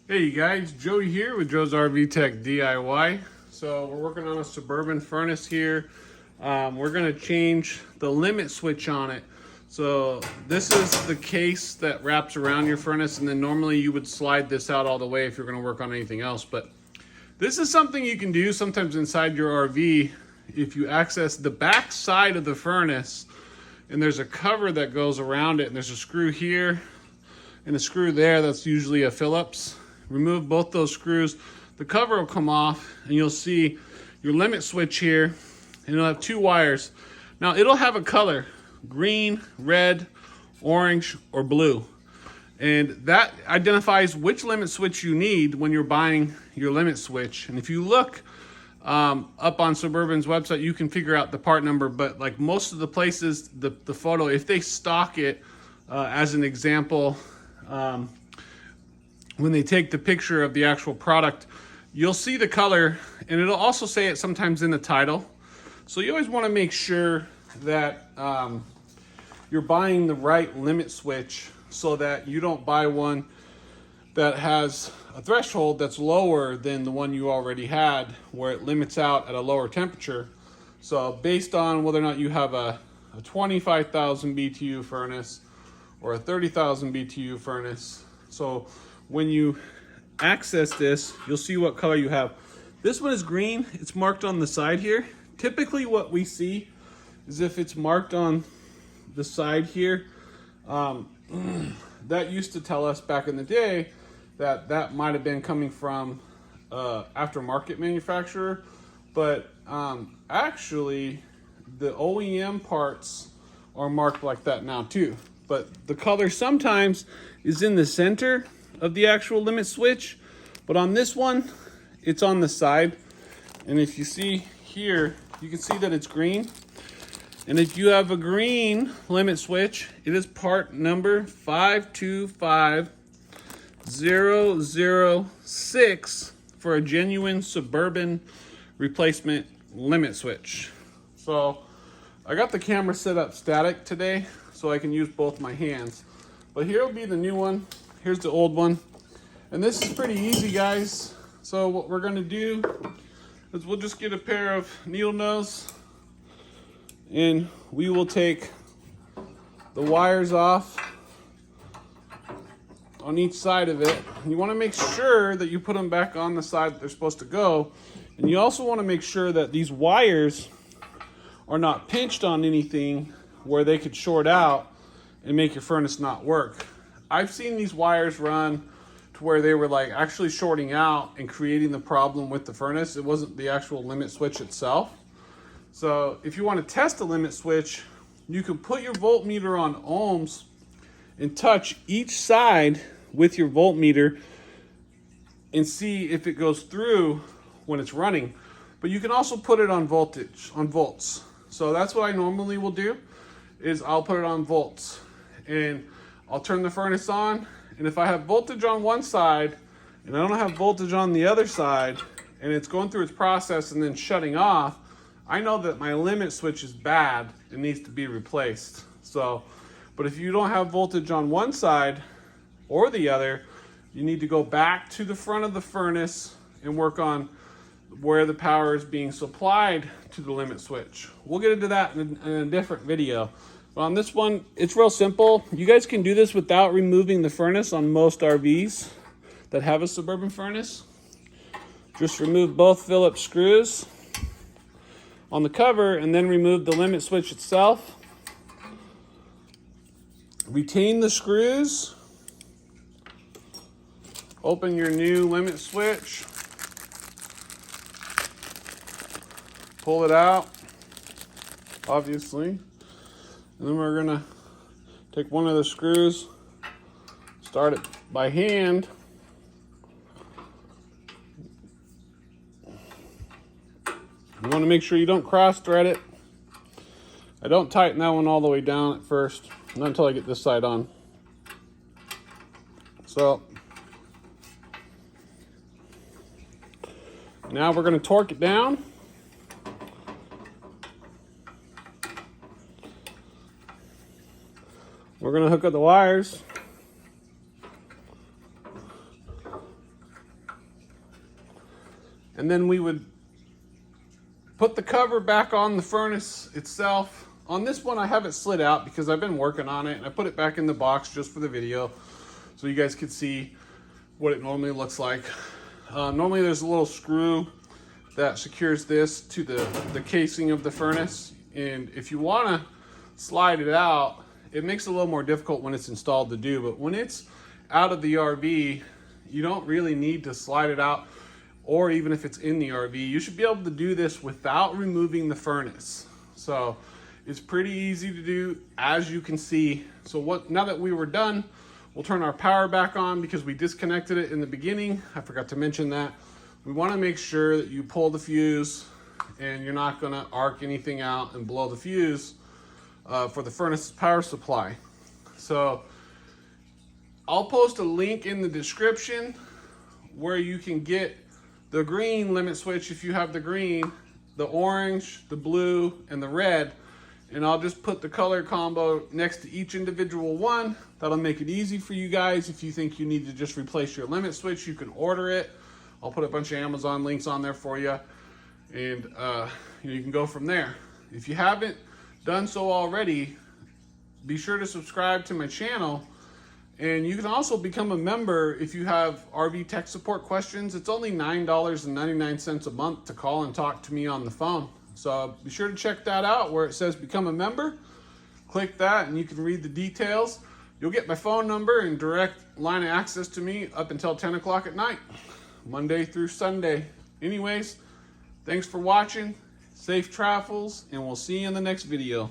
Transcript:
Hey you guys, Joey here with Joe's RV Tech DIY. So we're working on a Suburban furnace here. We're gonna change the limit switch on it. So this is the case that wraps around your furnace, and then normally you would slide this out all the way if you're gonna work on anything else. But this is something you can do sometimes inside your RV if you access the back side of the furnace, and there's a cover that goes around it, and there's a screw here and a screw there that's usually a Phillips. Remove both those screws, the cover will come off, and you'll see your limit switch here, and it'll have two wires. Now it'll have a color, green, red, orange, or blue. And that identifies which limit switch you need when you're buying your limit switch. And if you look up on Suburban's website, you can figure out the part number, but like most of the places, the photo, if they stock it as an example, when they take the picture of the actual product, you'll see the color, and it'll also say it sometimes in the title. So you always want to make sure that you're buying the right limit switch so that you don't buy one that has a threshold that's lower than the one you already had, where it limits out at a lower temperature. So based on whether or not you have a 25,000 BTU furnace or a 30,000 BTU furnace. So when you access this, you'll see what color you have. This one is green. It's marked on the side here. Typically what we see is if it's marked on the side here, that used to tell us back in the day that that might have been coming from aftermarket manufacturer. But actually the OEM parts are marked like that now too. But the color sometimes is in the center of the actual limit switch, but on this one it's on the side. And if you see here, you can see that it's green. And if you have a green limit switch, it is part number 525006 for a genuine Suburban replacement limit switch. So I got the camera set up static today so I can use both my hands. But here will be the new one. Here's the old one. And this is pretty easy, guys. So what we're gonna do is we'll just get a pair of needle nose, and we will take the wires off on each side of it. And you wanna make sure that you put them back on the side that they're supposed to go. And you also wanna make sure that these wires are not pinched on anything where they could short out and make your furnace not work. I've seen these wires run to where they were like actually shorting out and creating the problem with the furnace. It wasn't the actual limit switch itself. So if you want to test a limit switch, you can put your voltmeter on ohms and touch each side with your voltmeter and see if it goes through when it's running. But you can also put it on voltage, on volts. So that's what I normally will do, is I'll put it on volts. And I'll turn the furnace on, and if I have voltage on one side and I don't have voltage on the other side, and it's going through its process and then shutting off, I know that my limit switch is bad and needs to be replaced. So, but if you don't have voltage on one side or the other, you need to go back to the front of the furnace and work on where the power is being supplied to the limit switch. We'll get into that in a different video. But on this one, it's real simple. You guys can do this without removing the furnace on most RVs that have a Suburban furnace. Just remove both Phillips screws on the cover and then remove the limit switch itself. Retain the screws. Open your new limit switch. Pull it out, obviously. And then we're gonna take one of the screws, start it by hand. You wanna make sure you don't cross thread it. I don't tighten that one all the way down at first, not until I get this side on. So now we're gonna torque it down. We're gonna hook up the wires. And then we would put the cover back on the furnace itself. On this one, I have it slid out because I've been working on it, and I put it back in the box just for the video so you guys could see what it normally looks like. Normally there's a little screw that secures this to the casing of the furnace, and if you want to slide it out, it makes it a little more difficult when it's installed to do, but when it's out of the RV, you don't really need to slide it out, or even if it's in the RV, you should be able to do this without removing the furnace. So it's pretty easy to do, as you can see. So now that we were done, we'll turn our power back on because we disconnected it in the beginning. I forgot to mention that. We want to make sure that you pull the fuse and you're not going to arc anything out and blow the fuse for the furnace's power supply. So I'll post a link in the description where you can get the green limit switch if you have the green, the orange, the blue, and the red. And I'll just put the color combo next to each individual one. That'll make it easy for you guys. If you think you need to just replace your limit switch, you can order it. I'll put a bunch of Amazon links on there for you. And you can go from there. If you haven't done so already, be sure to subscribe to my channel. And you can also become a member if you have RV tech support questions. It's only $9.99 a month to call and talk to me on the phone. So be sure to check that out where it says become a member. Click that and you can read the details. You'll get my phone number and direct line of access to me up until 10 o'clock at night, Monday through Sunday. Anyways, thanks for watching. Safe travels, and we'll see you in the next video.